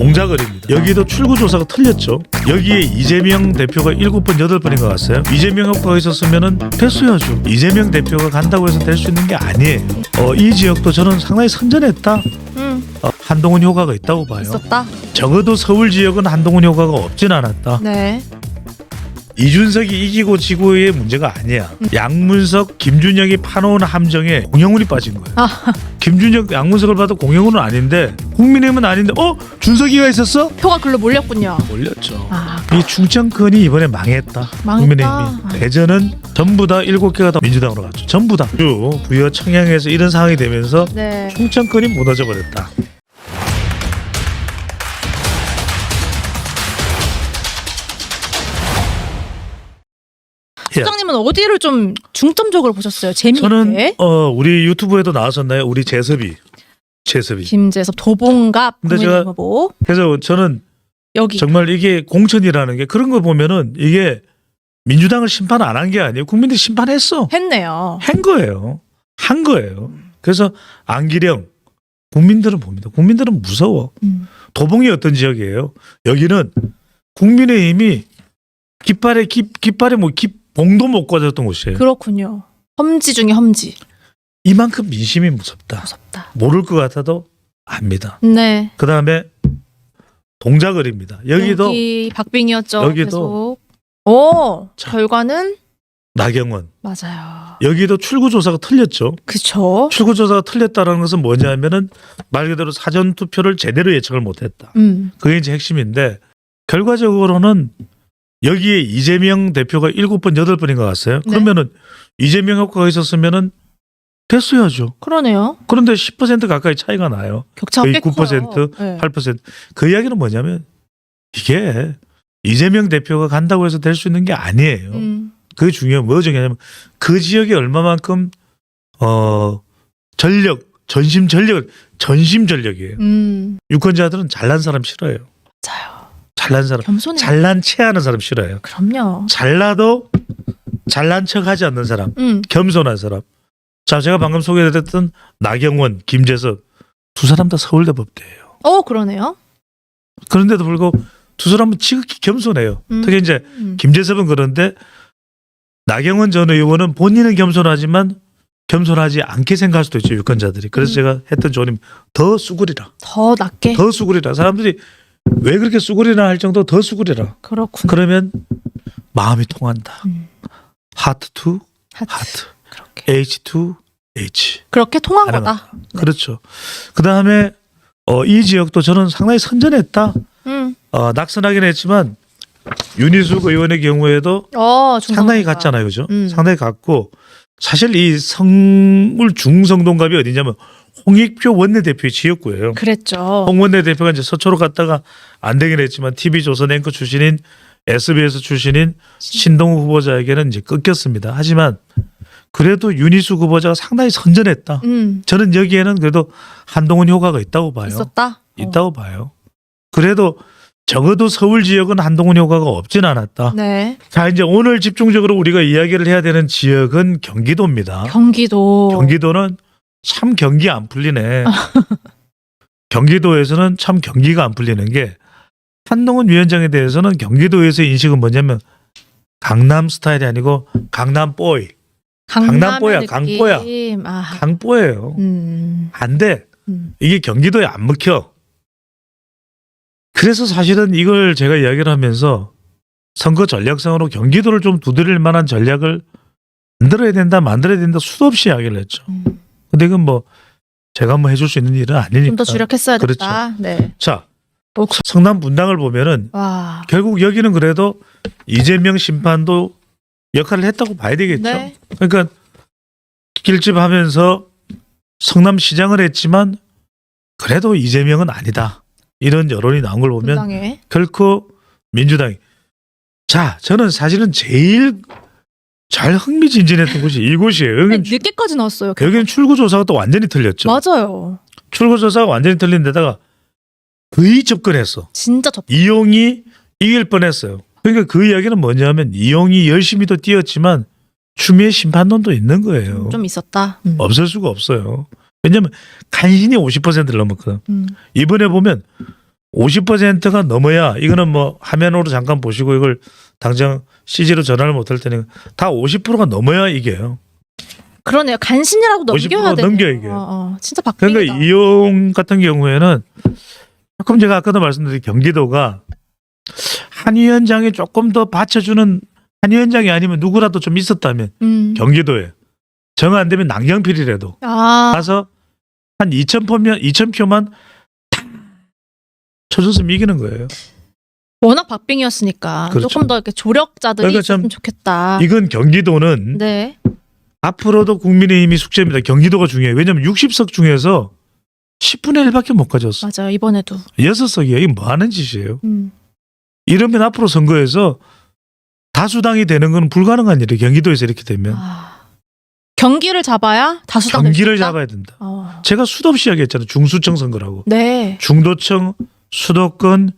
동작을입니다. 여기도 출구조사가 틀렸죠. 여기에 이재명 대표가 7번 8번인 것 같아요. 이재명 효과가 있었으면 됐어야죠. 이재명 대표가 간다고 해서 될 수 있는 게 아니에요. 이 지역도 저는 상당히 선전했다. 한동훈 효과가 있다고 봐요. 있었다. 적어도 서울 지역은 한동훈 효과가 없진 않았다. 네. 이준석이 이기고 지고의 문제가 아니야. 양문석, 김준영이 파놓은 함정에 공영훈이 빠진 거야. 김준영, 양문석을 봐도 공영훈은 아닌데 국민의힘은 아닌데 준석이가 있었어? 표가 글로 몰렸군요. 몰렸죠. 아, 이 충청권이 이번에 망했다. 국민의힘이. 대전은 전부 다 7개가 다 민주당으로 갔죠. 전부 다. 부여 청양에서 이런 상황이 되면서 네. 충청권이 무너져 버렸다. 소장님은 어디를 좀 중점적으로 보셨어요? 재미있게? 저는 우리 유튜브에도 나왔었나요? 우리 재섭이. 김재섭 도봉갑 근데 국민의힘 후보. 그래서 저는 여기 정말 이게 공천이라는 게 그런 거 보면은 이게 민주당을 심판 안 한 게 아니에요. 국민들이 심판했어. 했네요. 한 거예요. 그래서 안기령 국민들은 봅니다. 국민들은 무서워. 도봉이 어떤 지역이에요? 여기는 국민의힘이 깃발에 봉도 못 꽂았던 곳이에요. 그렇군요. 험지 중에 험지. 이만큼 민심이 무섭다. 무섭다. 모를 것 같아도 압니다. 네. 그 다음에 동작을입니다. 여기도 여기 박빙이었죠. 여기도 계속. 자. 결과는 나경원. 맞아요. 여기도 출구조사가 틀렸죠. 그쵸. 출구조사가 틀렸다는 것은 뭐냐면은 말 그대로 사전투표를 제대로 예측을 못했다. 그게 이제 핵심인데 결과적으로는 여기에 이재명 대표가 7번 8번인 것 같아요. 네. 그러면은 이재명 효과가 있었으면은 됐어야죠. 그러네요. 그런데 10% 가까이 차이가 나요. 격차가 거의 꽤 9%, 커요. 네. 8%. 그 이야기는 뭐냐면 이게 이재명 대표가 간다고 해서 될 수 있는 게 아니에요. 그게 중요한 뭐 중요하냐면 그 지역에 얼마만큼 전심 전력이에요. 유권자들은 잘난 사람 싫어해요. 맞아요. 잘난 사람, 겸손해. 잘난 체하는 사람 싫어해요. 그럼요. 잘나도 잘난 척하지 않는 사람, 겸손한 사람. 자, 제가 방금 소개해드렸던 나경원, 김재섭 두 사람 다 서울대 법대예요. 그러네요. 그런데도 불구하고 두 사람은 지극히 겸손해요. 특히 이제 김재섭은 그런데 나경원 전 의원은 본인은 겸손하지만 겸손하지 않게 생각할 수도 있죠, 유권자들이. 그래서 제가 했던 조언이 더 수구리라. 더 낮게. 더 수구리라. 사람들이 왜 그렇게 수구리나 할 정도 더 수구리라. 그렇군요. 그러면 마음이 통한다. 하트 투 하트. 그렇게. H to H. 그렇게 통한 가능하다. 거다. 네. 그렇죠. 그 다음에 이 지역도 저는 상당히 선전했다. 낙선하긴 했지만 윤희숙 의원의 경우에도 상당히 갔잖아요, 그죠? 상당히 갔고 사실 이 서울 중성동갑이 어디냐면 홍익표 원내대표의 지역구예요. 그랬죠. 홍 원내대표가 이제 서초로 갔다가 안 되긴 했지만 TV조선 앵커 출신인 SBS 출신인 신동욱 후보자에게는 이제 꺾였습니다. 하지만 그래도 윤희숙 후보자가 상당히 선전했다. 저는 여기에는 그래도 한동훈 효과가 있다고 봐요. 있다고 봐요. 그래도 적어도 서울 지역은 한동훈 효과가 없진 않았다. 네. 자, 이제 오늘 집중적으로 우리가 이야기를 해야 되는 지역은 경기도입니다. 경기도는 참 경기 안 풀리네. 경기도에서는 참 경기가 안 풀리는 게 한동훈 위원장에 대해서는 경기도에서의 인식은 뭐냐면 강남 스타일이 아니고 강남보이. 강남보야, 강보야. 강보예요. 안 돼. 이게 경기도에 안 먹혀. 그래서 사실은 이걸 제가 이야기를 하면서 선거 전략상으로 경기도를 좀 두드릴 만한 전략을 만들어야 된다 수도 없이 이야기를 했죠. 근데 이건 뭐 제가 뭐 해줄 수 있는 일은 아니니까. 좀 더 주력했어야 됐다. 그렇죠. 네. 자, 성남 분당을 보면은 결국 여기는 그래도 이재명 심판도 역할을 했다고 봐야 되겠죠. 네. 그러니까 길집하면서 성남시장을 했지만 그래도 이재명은 아니다. 이런 여론이 나온 걸 보면 분당에. 결코 민주당이. 자, 저는 사실은 제일 잘 흥미진진했던 곳이 이곳이에요. 여기는 늦게까지 나왔어요. 여기는 출구조사가 또 완전히 틀렸죠. 맞아요. 출구조사가 완전히 틀린 데다가 거의 접근했어. 진짜 이용이 이길 뻔했어요. 그러니까 그 이야기는 뭐냐면 이용이 열심히 또 뛰었지만 추미애 심판론도 있는 거예요. 좀 있었다. 없을 수가 없어요. 왜냐하면 간신히 50%를 넘었거든. 이번에 보면 50%가 넘어야 이거는 뭐 화면으로 잠깐 보시고 이걸 당장 CG로 전화를 못할 테니까 다 50%가 넘어야 이게요. 그러네요. 간신이라도 50% 넘겨야 돼요. 넘겨야 이게. 진짜 박빙이다. 그러니까 이용 같은 경우에는 조금 제가 아까도 말씀드린 경기도가 한 위원장이 조금 더 받쳐주는 한 위원장이 아니면 누구라도 좀 있었다면 경기도에 정 안 되면 남경필이라도 가서 한 2,000표만 탁 쳐줬으면 이기는 거예요. 워낙 박빙이었으니까 그렇죠. 조금 더 이렇게 조력자들이 그러니까 참 있으면 좋겠다. 이건 경기도는 네. 앞으로도 국민의힘이 숙제입니다. 경기도가 중요해요. 왜냐하면 60석 중에서 10분의 1밖에 못 가졌어. 맞아요. 이번에도. 6석이에요. 이게 뭐 하는 짓이에요. 음. 이러면 앞으로 선거에서 다수당이 되는 건 불가능한 일이에요. 경기도에서 이렇게 되면. 경기를 잡아야 다수당 될수 경기를 있다? 잡아야 된다. 제가 수도 없이 이야기했잖아요. 중수청 선거라고. 네. 중도청, 수도권,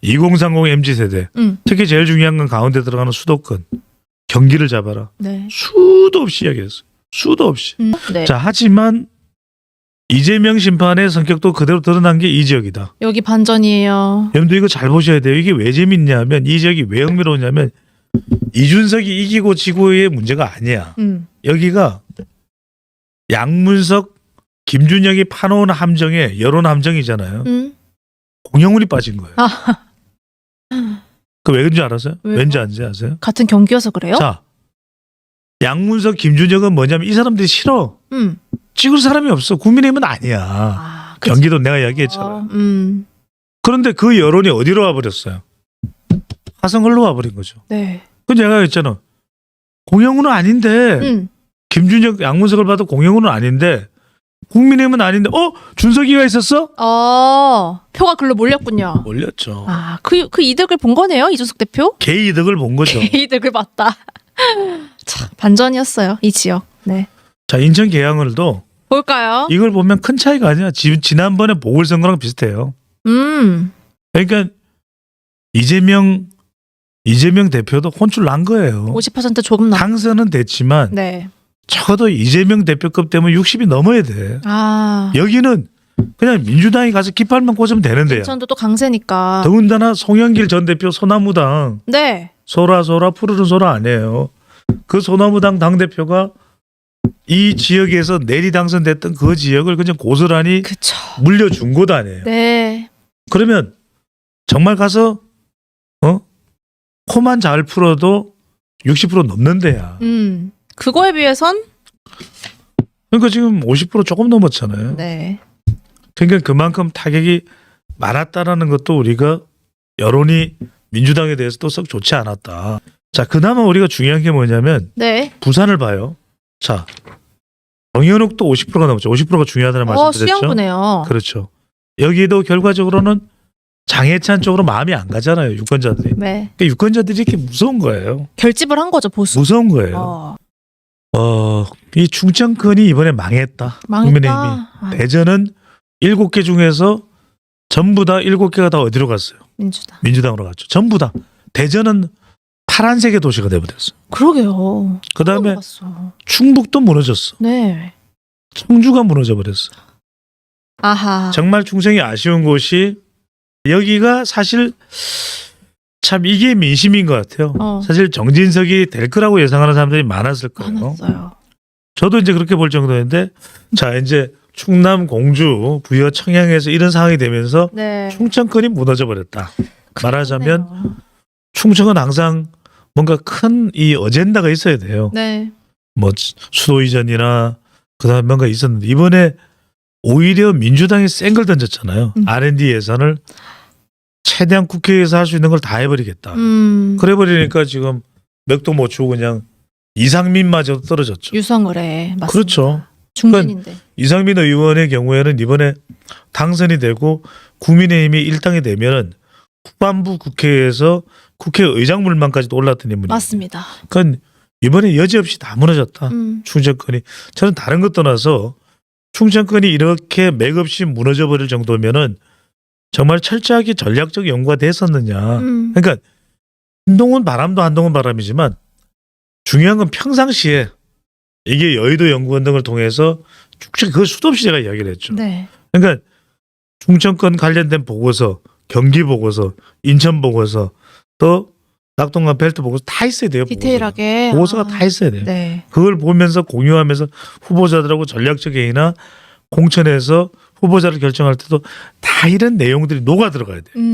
2030 MZ세대. 특히 제일 중요한 건 가운데 들어가는 수도권. 경기를 잡아라. 네. 수도 없이 이야기했어요. 수도 없이. 네. 자, 하지만 이재명 심판의 성격도 그대로 드러난 게 이 지역이다. 여기 반전이에요. 여러분들 이거 잘 보셔야 돼요. 이게 왜 재밌냐면 이 지역이 왜 흥미로우냐면 이준석이 이기고 지고의 문제가 아니야. 여기가 양문석, 김준영이 파놓은 함정에 여론 함정이잖아요. 공영훈이 빠진 거예요. 그 왜 그런지 알았어요? 왜요? 왠지 아세요? 같은 경기여서 그래요? 자, 양문석, 김준영은 뭐냐면 이 사람들이 싫어. 찍을 사람이 없어. 국민의힘은 아니야. 그치. 경기도 내가 이야기했잖아. 그런데 그 여론이 어디로 와버렸어요? 화성을로 와버린 거죠. 네. 그 제가 했잖아. 공영훈은 아닌데 김준영, 양문석을 봐도 공영훈은 아닌데 국민의힘은 아닌데 준석이가 있었어? 표가 글로 몰렸군요. 몰렸죠. 그 이득을 본 거네요. 이준석 대표. 개이득을 본 거죠. 이득을 봤다. 참 반전이었어요. 이 지역. 네. 자, 인천 계양을도 볼까요? 이걸 보면 큰 차이가 아니야. 지난번에 보궐선거랑 비슷해요. 그러니까 이재명 대표도 혼쭐 난 거예요. 50% 조금 남. 당선은 됐지만 네. 적어도 이재명 대표급 되면 60이 넘어야 돼. 여기는 그냥 민주당이 가서 깃발만 꽂으면 되는데요. 인천도 또 강세니까. 더군다나 송영길 전 대표 소나무당 네. 소라 푸르른 소라 아니에요. 그 소나무당 당대표가 이 지역에서 내리 당선됐던 그 지역을 그냥 고스란히 그쵸. 물려준 곳 아니에요. 네. 그러면 정말 가서 코만 잘 풀어도 60% 넘는 데야. 그거에 비해선 그러니까 지금 50% 조금 넘었잖아요. 네. 그러니까 그만큼 타격이 많았다라는 것도 우리가 여론이 민주당에 대해서도 썩 좋지 않았다. 자, 그나마 우리가 중요한 게 뭐냐면 네. 부산을 봐요. 자, 정현욱도 50%가 넘었죠. 50%가 중요하다는 말씀드렸죠. 수양구네요. 그렇죠. 여기도 결과적으로는 장해찬 쪽으로 마음이 안 가잖아요. 유권자들이. 네. 그러니까 유권자들이 이렇게 무서운 거예요. 결집을 한 거죠, 보수. 무서운 거예요. 이 충청권이 이번에 망했다. 국민의힘이. 대전은 7개 중에서 전부 다 7개가 다 어디로 갔어요? 민주당으로 갔죠. 전부 다. 대전은 파란색의 도시가 돼버렸어. 그러게요. 그다음에 충북도 무너졌어. 네. 청주가 무너져 버렸어. 아하. 정말 충청이 아쉬운 곳이 여기가 사실 참 이게 민심인 것 같아요. 사실 정진석이 될 거라고 예상하는 사람들이 많았을 거예요. 많았어요. 저도 이제 그렇게 볼 정도인데 자, 이제 충남, 공주, 부여, 청양에서 이런 상황이 되면서 네. 충청권이 무너져 버렸다. 말하자면 충청은 항상 뭔가 큰 이 어젠다가 있어야 돼요. 네. 뭐 수도 이전이나 그다음 뭔가 있었는데 이번에 오히려 민주당이 센 걸 던졌잖아요. R&D 예산을 최대한 국회에서 할 수 있는 걸 다 해버리겠다. 그래 버리니까 지금 맥도 못 추고 그냥 이상민마저도 떨어졌죠. 유성을해. 맞습니다. 그렇죠. 중진인데. 이상민 의원의 경우에는 이번에 당선이 되고 국민의힘이 일당이 되면은 후반부 국회에서 국회의장 물망까지도 올랐던 인물이에요. 맞습니다. 그러니까 이번에 여지없이 다 무너졌다. 충청권이. 저는 다른 것 떠나서 충청권이 이렇게 맥없이 무너져 버릴 정도면은 정말 철저하게 전략적 연구가 됐었느냐. 그러니까 한동훈 바람이지만 중요한 건 평상시에 이게 여의도 연구원 등을 통해서 그걸 수도 없이 제가 이야기를 했죠. 네. 그러니까 충청권 관련된 보고서 경기 보고서, 인천 보고서, 또 낙동강 벨트 보고서 다 있어야 돼요. 디테일하게. 보고서가 다 있어야 돼요. 네. 그걸 보면서 공유하면서 후보자들하고 전략적 회의나 공천에서 후보자를 결정할 때도 다 이런 내용들이 녹아 들어가야 돼요.